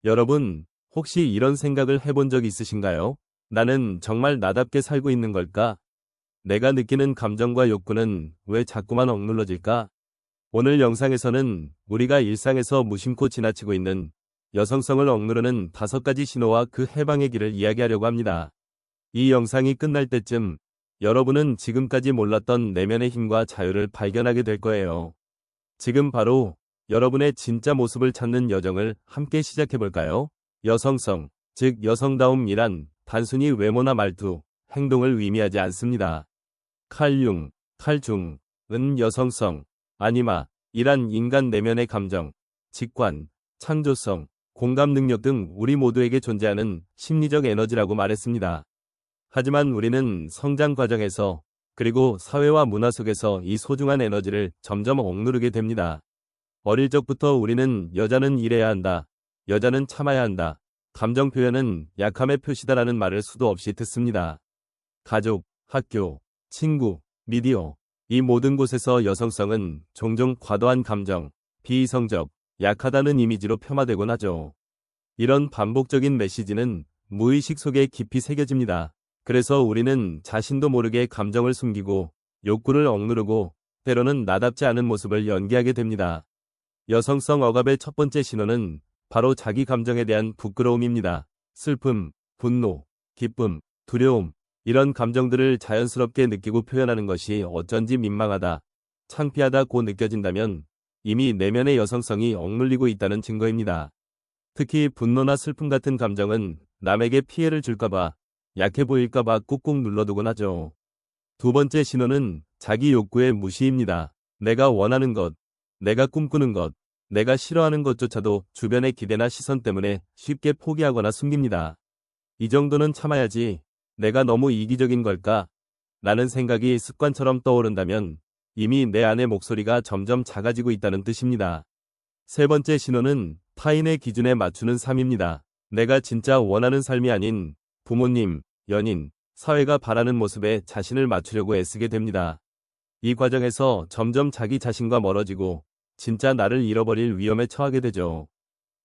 여러분, 혹시 이런 생각을 해본 적 있으신가요? 나는 정말 나답게 살고 있는 걸까? 내가 느끼는 감정과 욕구는 왜 자꾸만 억눌러질까? 오늘 영상에서는 우리가 일상에서 무심코 지나치고 있는 여성성을 억누르는 5가지 신호와 그 해방의 길을 이야기하려고 합니다. 이 영상이 끝날 때쯤 여러분은 지금까지 몰랐던 내면의 힘과 자유를 발견하게 될 거예요. 지금 바로 여러분의 진짜 모습을 찾는 여정을 함께 시작해볼까요? 여성성, 즉 여성다움이란 단순히 외모나 말투, 행동을 의미하지 않습니다. 칼융, 칼중은 여성성, 아니마, 이란 인간 내면의 감정, 직관, 창조성, 공감 능력 등 우리 모두에게 존재하는 심리적 에너지라고 말했습니다. 하지만 우리는 성장 과정에서 그리고 사회와 문화 속에서 이 소중한 에너지를 점점 억누르게 됩니다. 어릴 적부터 우리는 여자는 이래야 한다, 여자는 참아야 한다, 감정 표현은 약함의 표시다라는 말을 수도 없이 듣습니다. 가족, 학교, 친구, 미디어, 이 모든 곳에서 여성성은 종종 과도한 감정, 비이성적, 약하다는 이미지로 폄하되곤 하죠. 이런 반복적인 메시지는 무의식 속에 깊이 새겨집니다. 그래서 우리는 자신도 모르게 감정을 숨기고 욕구를 억누르고 때로는 나답지 않은 모습을 연기하게 됩니다. 여성성 억압의 첫 번째 신호는 바로 자기 감정에 대한 부끄러움입니다. 슬픔, 분노, 기쁨, 두려움, 이런 감정들을 자연스럽게 느끼고 표현하는 것이 어쩐지 민망하다, 창피하다고 느껴진다면 이미 내면의 여성성이 억눌리고 있다는 증거입니다. 특히 분노나 슬픔 같은 감정은 남에게 피해를 줄까봐, 약해 보일까봐 꾹꾹 눌러두곤 하죠. 두 번째 신호는 자기 욕구의 무시입니다. 내가 원하는 것, 내가 꿈꾸는 것, 내가 싫어하는 것조차도 주변의 기대나 시선 때문에 쉽게 포기하거나 숨깁니다. 이 정도는 참아야지, 내가 너무 이기적인 걸까? 라는 생각이 습관처럼 떠오른다면 이미 내 안의 목소리가 점점 작아지고 있다는 뜻입니다. 세 번째 신호는 타인의 기준에 맞추는 삶입니다. 내가 진짜 원하는 삶이 아닌 부모님, 연인, 사회가 바라는 모습에 자신을 맞추려고 애쓰게 됩니다. 이 과정에서 점점 자기 자신과 멀어지고 진짜 나를 잃어버릴 위험에 처하게 되죠.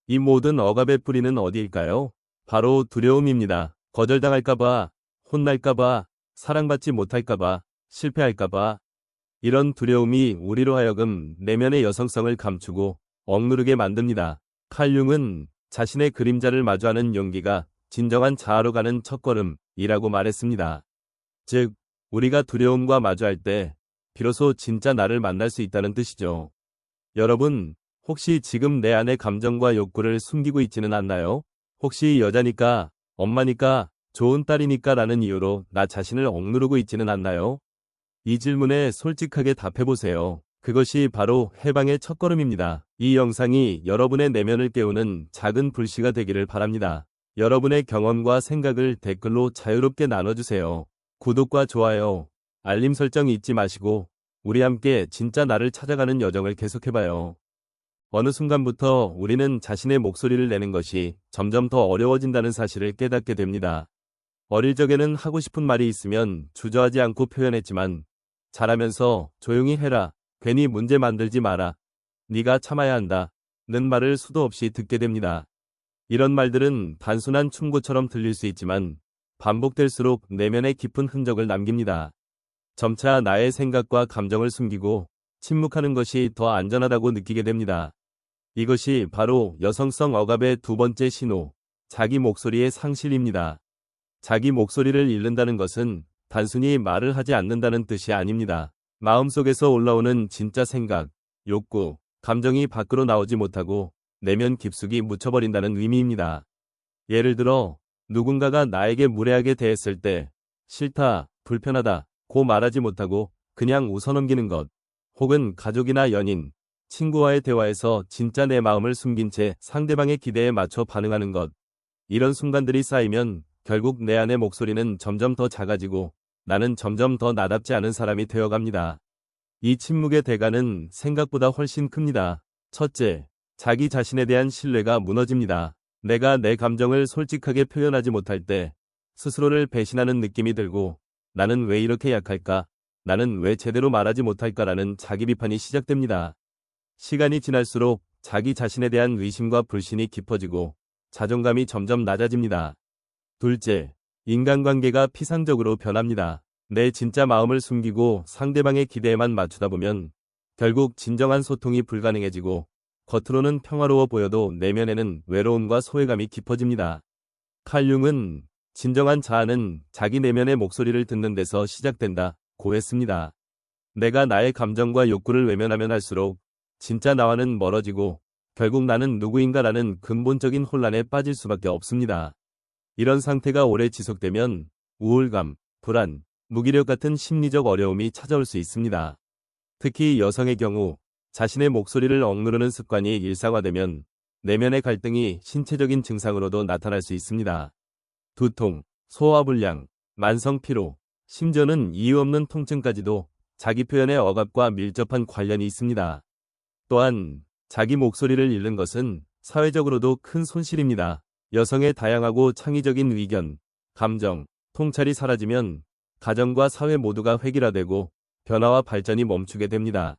이 모든 억압의 뿌리는 어디일까요? 바로 두려움입니다. 거절당할까봐, 혼날까봐, 사랑받지 못할까봐, 실패할까봐. 이런 두려움이 우리로 하여금 내면의 여성성을 감추고 억누르게 만듭니다. 칼융은 자신의 그림자를 마주하는 용기가 진정한 자아로 가는 첫걸음이라고 말했습니다. 즉, 우리가 두려움과 마주할 때 비로소 진짜 나를 만날 수 있다는 뜻이죠. 여러분, 혹시 지금 내 안의 감정과 욕구를 숨기고 있지는 않나요? 혹시 여자니까, 엄마니까, 좋은 딸이니까 라는 이유로 나 자신을 억누르고 있지는 않나요? 이 질문에 솔직하게 답해보세요. 그것이 바로 해방의 첫걸음입니다. 이 영상이 여러분의 내면을 깨우는 작은 불씨가 되기를 바랍니다. 여러분의 경험과 생각을 댓글로 자유롭게 나눠주세요. 구독과 좋아요, 알림 설정 잊지 마시고 우리 함께 진짜 나를 찾아가는 여정을 계속해봐요. 어느 순간부터 우리는 자신의 목소리를 내는 것이 점점 더 어려워진다는 사실을 깨닫게 됩니다. 어릴 적에는 하고 싶은 말이 있으면 주저하지 않고 표현했지만 자라면서 조용히 해라, 괜히 문제 만들지 마라, 네가 참아야 한다 는 말을 수도 없이 듣게 됩니다. 이런 말들은 단순한 충고처럼 들릴 수 있지만 반복될수록 내면에 깊은 흔적을 남깁니다. 점차 나의 생각과 감정을 숨기고 침묵하는 것이 더 안전하다고 느끼게 됩니다. 이것이 바로 여성성 억압의 두 번째 신호, 자기 목소리의 상실입니다. 자기 목소리를 잃는다는 것은 단순히 말을 하지 않는다는 뜻이 아닙니다. 마음속에서 올라오는 진짜 생각, 욕구, 감정이 밖으로 나오지 못하고 내면 깊숙이 묻혀버린다는 의미입니다. 예를 들어 누군가가 나에게 무례하게 대했을 때 싫다, 불편하다 고 말하지 못하고 그냥 웃어넘기는 것, 혹은 가족이나 연인, 친구와의 대화에서 진짜 내 마음을 숨긴 채 상대방의 기대에 맞춰 반응하는 것, 이런 순간들이 쌓이면 결국 내 안의 목소리는 점점 더 작아지고 나는 점점 더 나답지 않은 사람이 되어갑니다. 이 침묵의 대가는 생각보다 훨씬 큽니다. 첫째, 자기 자신에 대한 신뢰가 무너집니다. 내가 내 감정을 솔직하게 표현하지 못할 때 스스로를 배신하는 느낌이 들고 나는 왜 이렇게 약할까? 나는 왜 제대로 말하지 못할까라는 자기 비판이 시작됩니다. 시간이 지날수록 자기 자신에 대한 의심과 불신이 깊어지고 자존감이 점점 낮아집니다. 둘째, 인간관계가 피상적으로 변합니다. 내 진짜 마음을 숨기고 상대방의 기대에만 맞추다 보면 결국 진정한 소통이 불가능해지고 겉으로는 평화로워 보여도 내면에는 외로움과 소외감이 깊어집니다. 칼융은 진정한 자아는 자기 내면의 목소리를 듣는 데서 시작된다고 했습니다. 내가 나의 감정과 욕구를 외면하면 할수록 진짜 나와는 멀어지고 결국 나는 누구인가라는 근본적인 혼란에 빠질 수밖에 없습니다. 이런 상태가 오래 지속되면 우울감, 불안, 무기력 같은 심리적 어려움이 찾아올 수 있습니다. 특히 여성의 경우 자신의 목소리를 억누르는 습관이 일상화되면 내면의 갈등이 신체적인 증상으로도 나타날 수 있습니다. 두통, 소화불량, 만성 피로, 심지어는 이유 없는 통증까지도 자기 표현의 억압과 밀접한 관련이 있습니다. 또한 자기 목소리를 잃는 것은 사회적으로도 큰 손실입니다. 여성의 다양하고 창의적인 의견, 감정, 통찰이 사라지면 가정과 사회 모두가 획일화되고 변화와 발전이 멈추게 됩니다.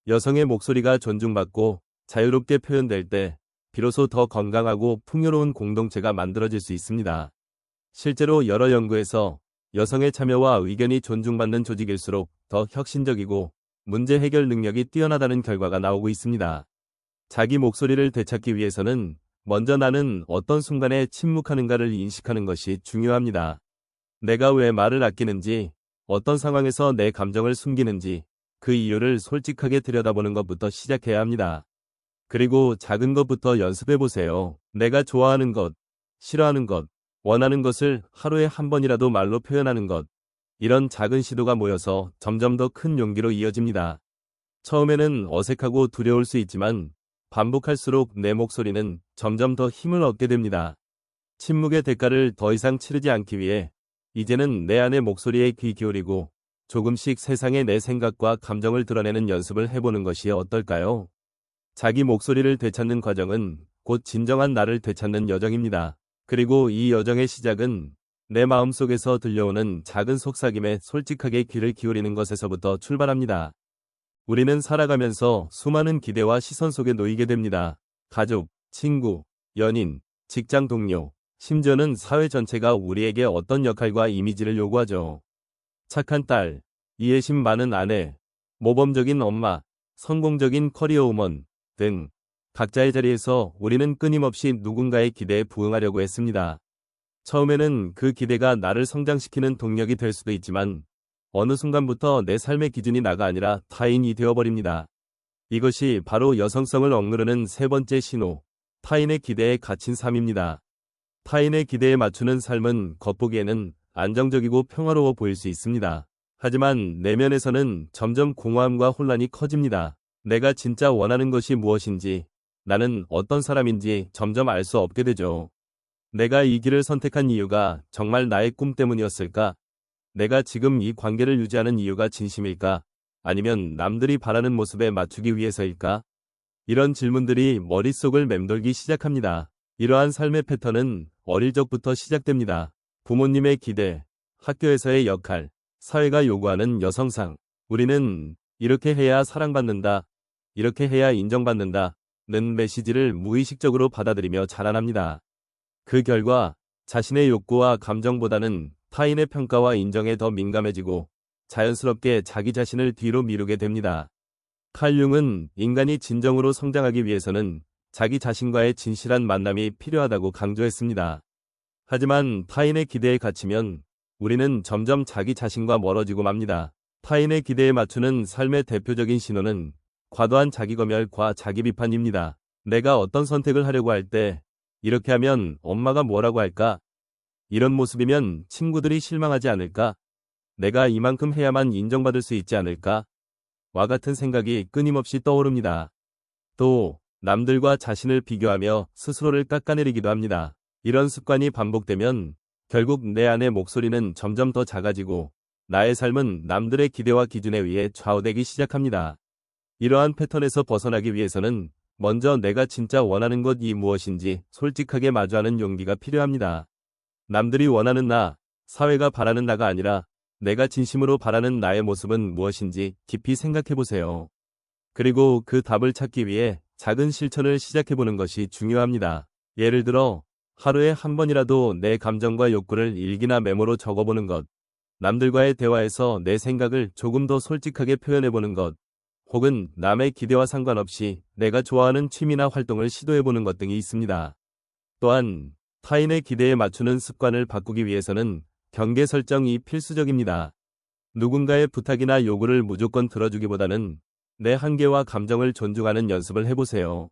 여성의 목소리가 존중받고 자유롭게 표현될 때 비로소 더 건강하고 풍요로운 공동체가 만들어질 수 있습니다. 실제로 여러 연구에서 여성의 참여와 의견이 존중받는 조직일수록 더 혁신적이고 문제 해결 능력이 뛰어나다는 결과가 나오고 있습니다. 자기 목소리를 되찾기 위해서는 먼저 나는 어떤 순간에 침묵하는가를 인식하는 것이 중요합니다. 내가 왜 말을 아끼는지, 어떤 상황에서 내 감정을 숨기는지 그 이유를 솔직하게 들여다보는 것부터 시작해야 합니다. 그리고 작은 것부터 연습해보세요. 내가 좋아하는 것, 싫어하는 것, 원하는 것을 하루에 한 번이라도 말로 표현하는 것. 이런 작은 시도가 모여서 점점 더 큰 용기로 이어집니다. 처음에는 어색하고 두려울 수 있지만 반복할수록 내 목소리는 점점 더 힘을 얻게 됩니다. 침묵의 대가를 더 이상 치르지 않기 위해 이제는 내 안의 목소리에 귀 기울이고 조금씩 세상에 내 생각과 감정을 드러내는 연습을 해보는 것이 어떨까요? 자기 목소리를 되찾는 과정은 곧 진정한 나를 되찾는 여정입니다. 그리고 이 여정의 시작은 내 마음속에서 들려오는 작은 속삭임에 솔직하게 귀를 기울이는 것에서부터 출발합니다. 우리는 살아가면서 수많은 기대와 시선 속에 놓이게 됩니다. 가족, 친구, 연인, 직장 동료, 심지어는 사회 전체가 우리에게 어떤 역할과 이미지를 요구하죠. 착한 딸, 이해심 많은 아내, 모범적인 엄마, 성공적인 커리어우먼 등 각자의 자리에서 우리는 끊임없이 누군가의 기대에 부응하려고 했습니다. 처음에는 그 기대가 나를 성장시키는 동력이 될 수도 있지만 어느 순간부터 내 삶의 기준이 나가 아니라 타인이 되어버립니다. 이것이 바로 여성성을 억누르는 세 번째 신호, 타인의 기대에 갇힌 삶입니다. 타인의 기대에 맞추는 삶은 겉보기에는 안정적이고 평화로워 보일 수 있습니다. 하지만 내면에서는 점점 공허함과 혼란이 커집니다. 내가 진짜 원하는 것이 무엇인지, 나는 어떤 사람인지 점점 알 수 없게 되죠. 내가 이 길을 선택한 이유가 정말 나의 꿈 때문이었을까? 내가 지금 이 관계를 유지하는 이유가 진심일까? 아니면 남들이 바라는 모습에 맞추기 위해서일까? 이런 질문들이 머릿속을 맴돌기 시작합니다. 이러한 삶의 패턴은 어릴 적부터 시작됩니다. 부모님의 기대, 학교에서의 역할, 사회가 요구하는 여성상. 우리는 이렇게 해야 사랑받는다, 이렇게 해야 인정받는다 는 메시지를 무의식적으로 받아들이며 자라납니다. 그 결과 자신의 욕구와 감정보다는 타인의 평가와 인정에 더 민감해지고 자연스럽게 자기 자신을 뒤로 미루게 됩니다. 칼융은 인간이 진정으로 성장하기 위해서는 자기 자신과의 진실한 만남이 필요하다고 강조했습니다. 하지만 타인의 기대에 갇히면 우리는 점점 자기 자신과 멀어지고 맙니다. 타인의 기대에 맞추는 삶의 대표적인 신호는 과도한 자기검열과 자기비판입니다. 내가 어떤 선택을 하려고 할 때 이렇게 하면 엄마가 뭐라고 할까? 이런 모습이면 친구들이 실망하지 않을까? 내가 이만큼 해야만 인정받을 수 있지 않을까? 와 같은 생각이 끊임없이 떠오릅니다. 또 남들과 자신을 비교하며 스스로를 깎아내리기도 합니다. 이런 습관이 반복되면 결국 내 안의 목소리는 점점 더 작아지고 나의 삶은 남들의 기대와 기준에 의해 좌우되기 시작합니다. 이러한 패턴에서 벗어나기 위해서는 먼저 내가 진짜 원하는 것이 무엇인지 솔직하게 마주하는 용기가 필요합니다. 남들이 원하는 나, 사회가 바라는 나가 아니라 내가 진심으로 바라는 나의 모습은 무엇인지 깊이 생각해보세요. 그리고 그 답을 찾기 위해 작은 실천을 시작해보는 것이 중요합니다. 예를 들어 하루에 한 번이라도 내 감정과 욕구를 일기나 메모로 적어보는 것. 남들과의 대화에서 내 생각을 조금 더 솔직하게 표현해보는 것. 혹은 남의 기대와 상관없이 내가 좋아하는 취미나 활동을 시도해보는 것 등이 있습니다. 또한 타인의 기대에 맞추는 습관을 바꾸기 위해서는 경계 설정이 필수적입니다. 누군가의 부탁이나 요구를 무조건 들어주기보다는 내 한계와 감정을 존중하는 연습을 해보세요.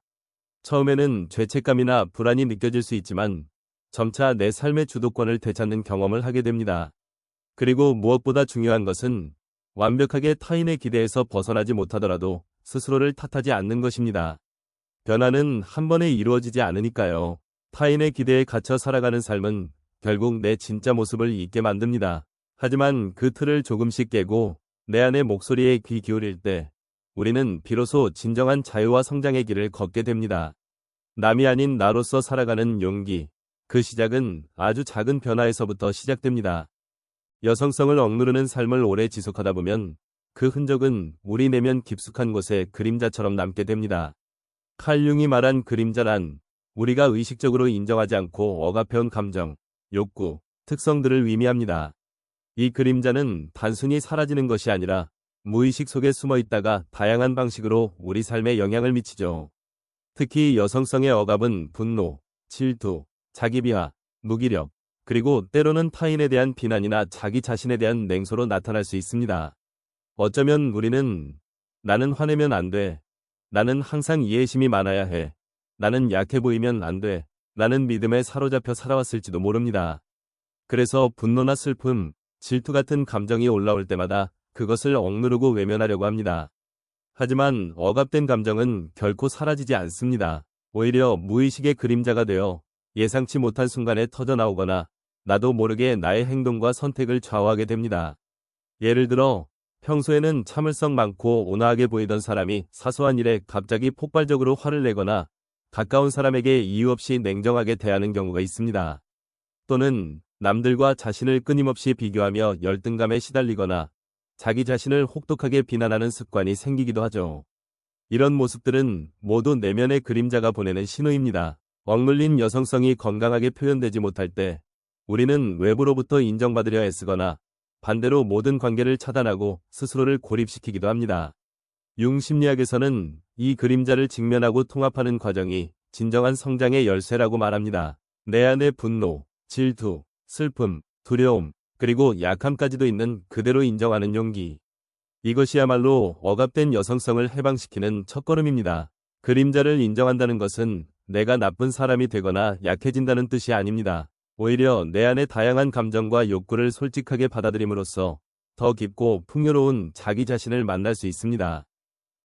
처음에는 죄책감이나 불안이 느껴질 수 있지만 점차 내 삶의 주도권을 되찾는 경험을 하게 됩니다. 그리고 무엇보다 중요한 것은 완벽하게 타인의 기대에서 벗어나지 못하더라도 스스로를 탓하지 않는 것입니다. 변화는 한 번에 이루어지지 않으니까요. 타인의 기대에 갇혀 살아가는 삶은 결국 내 진짜 모습을 잊게 만듭니다. 하지만 그 틀을 조금씩 깨고 내 안의 목소리에 귀 기울일 때 우리는 비로소 진정한 자유와 성장의 길을 걷게 됩니다. 남이 아닌 나로서 살아가는 용기. 그 시작은 아주 작은 변화에서부터 시작됩니다. 여성성을 억누르는 삶을 오래 지속하다 보면 그 흔적은 우리 내면 깊숙한 곳에 그림자처럼 남게 됩니다. 칼 융이 말한 그림자란 우리가 의식적으로 인정하지 않고 억압해온 감정, 욕구, 특성들을 의미합니다. 이 그림자는 단순히 사라지는 것이 아니라 무의식 속에 숨어 있다가 다양한 방식으로 우리 삶에 영향을 미치죠. 특히 여성성의 억압은 분노, 질투, 자기비하, 무기력, 그리고 때로는 타인에 대한 비난이나 자기 자신에 대한 냉소로 나타날 수 있습니다. 어쩌면 우리는 나는 화내면 안 돼. 나는 항상 이해심이 많아야 해. 나는 약해 보이면 안 돼. 나는 믿음에 사로잡혀 살아왔을지도 모릅니다. 그래서 분노나 슬픔, 질투 같은 감정이 올라올 때마다 그것을 억누르고 외면하려고 합니다. 하지만 억압된 감정은 결코 사라지지 않습니다. 오히려 무의식의 그림자가 되어 예상치 못한 순간에 터져나오거나 나도 모르게 나의 행동과 선택을 좌우하게 됩니다. 예를 들어 평소에는 참을성 많고 온화하게 보이던 사람이 사소한 일에 갑자기 폭발적으로 화를 내거나 가까운 사람에게 이유 없이 냉정하게 대하는 경우가 있습니다. 또는 남들과 자신을 끊임없이 비교하며 열등감에 시달리거나 자기 자신을 혹독하게 비난하는 습관이 생기기도 하죠. 이런 모습들은 모두 내면의 그림자가 보내는 신호입니다. 억눌린 여성성이 건강하게 표현되지 못할 때 우리는 외부로부터 인정받으려 애쓰거나 반대로 모든 관계를 차단하고 스스로를 고립시키기도 합니다. 융 심리학에서는 이 그림자를 직면하고 통합하는 과정이 진정한 성장의 열쇠라고 말합니다. 내 안의 분노, 질투, 슬픔, 두려움, 그리고 약함까지도 있는 그대로 인정하는 용기. 이것이야말로 억압된 여성성을 해방시키는 첫걸음입니다. 그림자를 인정한다는 것은 내가 나쁜 사람이 되거나 약해진다는 뜻이 아닙니다. 오히려 내 안의 다양한 감정과 욕구를 솔직하게 받아들임으로써 더 깊고 풍요로운 자기 자신을 만날 수 있습니다.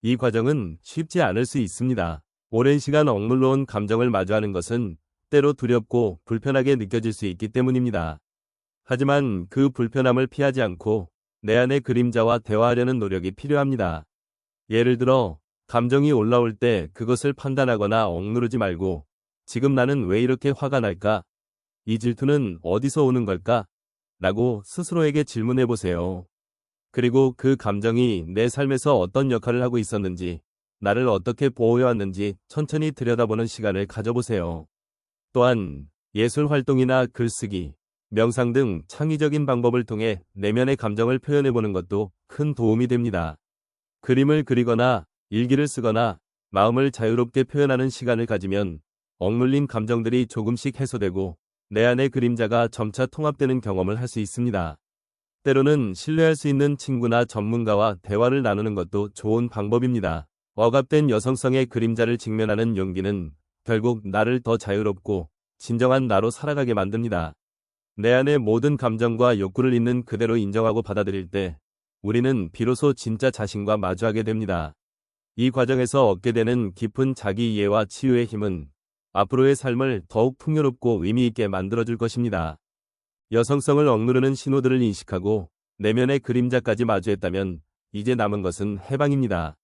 이 과정은 쉽지 않을 수 있습니다. 오랜 시간 억눌러온 감정을 마주하는 것은 때로 두렵고 불편하게 느껴질 수 있기 때문입니다. 하지만 그 불편함을 피하지 않고 내 안의 그림자와 대화하려는 노력이 필요합니다. 예를 들어 감정이 올라올 때 그것을 판단하거나 억누르지 말고 지금 나는 왜 이렇게 화가 날까? 이 질투는 어디서 오는 걸까? 라고 스스로에게 질문해 보세요. 그리고 그 감정이 내 삶에서 어떤 역할을 하고 있었는지, 나를 어떻게 보호해왔는지 천천히 들여다보는 시간을 가져보세요. 또한 예술 활동이나 글쓰기, 명상 등 창의적인 방법을 통해 내면의 감정을 표현해보는 것도 큰 도움이 됩니다. 그림을 그리거나 일기를 쓰거나 마음을 자유롭게 표현하는 시간을 가지면 억눌린 감정들이 조금씩 해소되고 내 안의 그림자가 점차 통합되는 경험을 할 수 있습니다. 때로는 신뢰할 수 있는 친구나 전문가와 대화를 나누는 것도 좋은 방법입니다. 억압된 여성성의 그림자를 직면하는 용기는 결국 나를 더 자유롭고 진정한 나로 살아가게 만듭니다. 내 안의 모든 감정과 욕구를 있는 그대로 인정하고 받아들일 때 우리는 비로소 진짜 자신과 마주하게 됩니다. 이 과정에서 얻게 되는 깊은 자기 이해와 치유의 힘은 앞으로의 삶을 더욱 풍요롭고 의미 있게 만들어줄 것입니다. 여성성을 억누르는 신호들을 인식하고 내면의 그림자까지 마주했다면 이제 남은 것은 해방입니다.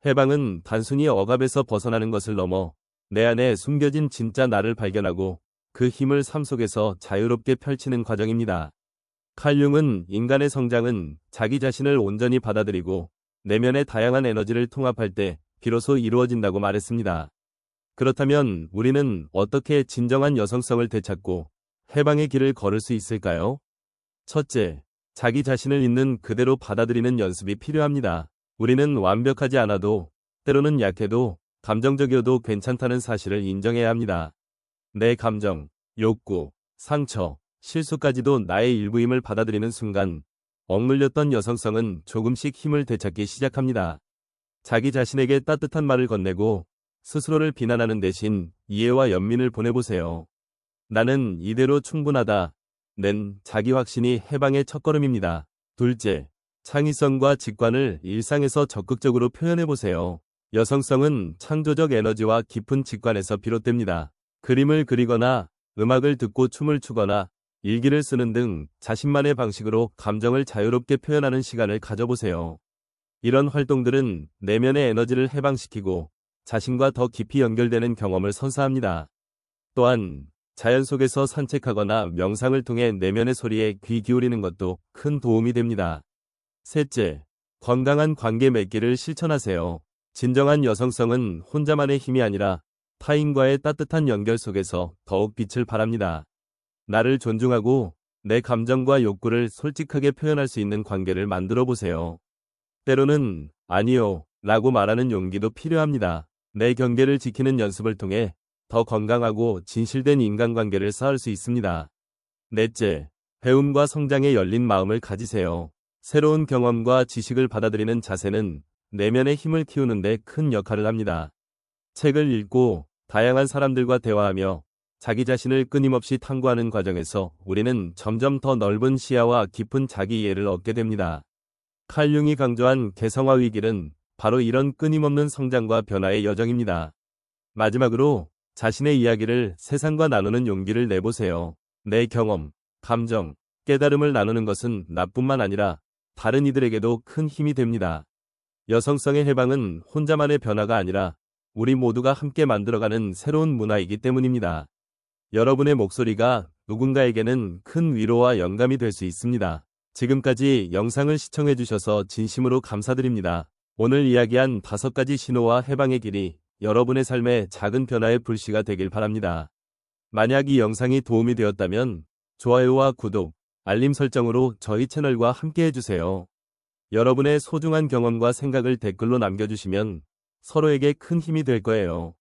해방은 단순히 억압에서 벗어나는 것을 넘어 내 안에 숨겨진 진짜 나를 발견하고 그 힘을 삶 속에서 자유롭게 펼치는 과정입니다. 칼 융은 인간의 성장은 자기 자신을 온전히 받아들이고 내면의 다양한 에너지를 통합할 때 비로소 이루어진다고 말했습니다. 그렇다면 우리는 어떻게 진정한 여성성을 되찾고 해방의 길을 걸을 수 있을까요? 첫째, 자기 자신을 있는 그대로 받아들이는 연습이 필요합니다. 우리는 완벽하지 않아도, 때로는 약해도, 감정적이어도 괜찮다는 사실을 인정해야 합니다. 내 감정, 욕구, 상처, 실수까지도 나의 일부임을 받아들이는 순간, 억눌렸던 여성성은 조금씩 힘을 되찾기 시작합니다. 자기 자신에게 따뜻한 말을 건네고 스스로를 비난하는 대신 이해와 연민을 보내보세요. 나는 이대로 충분하다. 는 자기 확신이 해방의 첫걸음입니다. 둘째, 창의성과 직관을 일상에서 적극적으로 표현해보세요. 여성성은 창조적 에너지와 깊은 직관에서 비롯됩니다. 그림을 그리거나 음악을 듣고 춤을 추거나 일기를 쓰는 등 자신만의 방식으로 감정을 자유롭게 표현하는 시간을 가져보세요. 이런 활동들은 내면의 에너지를 해방시키고 자신과 더 깊이 연결되는 경험을 선사합니다. 또한 자연 속에서 산책하거나 명상을 통해 내면의 소리에 귀 기울이는 것도 큰 도움이 됩니다. 셋째, 건강한 관계 맺기를 실천하세요. 진정한 여성성은 혼자만의 힘이 아니라 타인과의 따뜻한 연결 속에서 더욱 빛을 발합니다. 나를 존중하고 내 감정과 욕구를 솔직하게 표현할 수 있는 관계를 만들어 보세요. 때로는 아니요 라고 말하는 용기도 필요합니다. 내 경계를 지키는 연습을 통해 더 건강하고 진실된 인간관계를 쌓을 수 있습니다. 넷째, 배움과 성장에 열린 마음을 가지세요. 새로운 경험과 지식을 받아들이는 자세는 내면의 힘을 키우는 데 큰 역할을 합니다. 책을 읽고 다양한 사람들과 대화하며 자기 자신을 끊임없이 탐구하는 과정에서 우리는 점점 더 넓은 시야와 깊은 자기 이해를 얻게 됩니다. 칼 융이 강조한 개성화 위기는 바로 이런 끊임없는 성장과 변화의 여정입니다. 마지막으로 자신의 이야기를 세상과 나누는 용기를 내보세요. 내 경험, 감정, 깨달음을 나누는 것은 나뿐만 아니라 다른 이들에게도 큰 힘이 됩니다. 여성성의 해방은 혼자만의 변화가 아니라 우리 모두가 함께 만들어가는 새로운 문화이기 때문입니다. 여러분의 목소리가 누군가에게는 큰 위로와 영감이 될 수 있습니다. 지금까지 영상을 시청해주셔서 진심으로 감사드립니다. 오늘 이야기한 5가지 신호와 해방의 길이 여러분의 삶에 작은 변화의 불씨가 되길 바랍니다. 만약 이 영상이 도움이 되었다면 좋아요와 구독, 알림 설정으로 저희 채널과 함께 해주세요. 여러분의 소중한 경험과 생각을 댓글로 남겨주시면 서로에게 큰 힘이 될 거예요.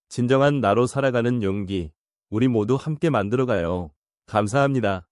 진정한 나로 살아가는 용기, 우리 모두 함께 만들어가요. 감사합니다.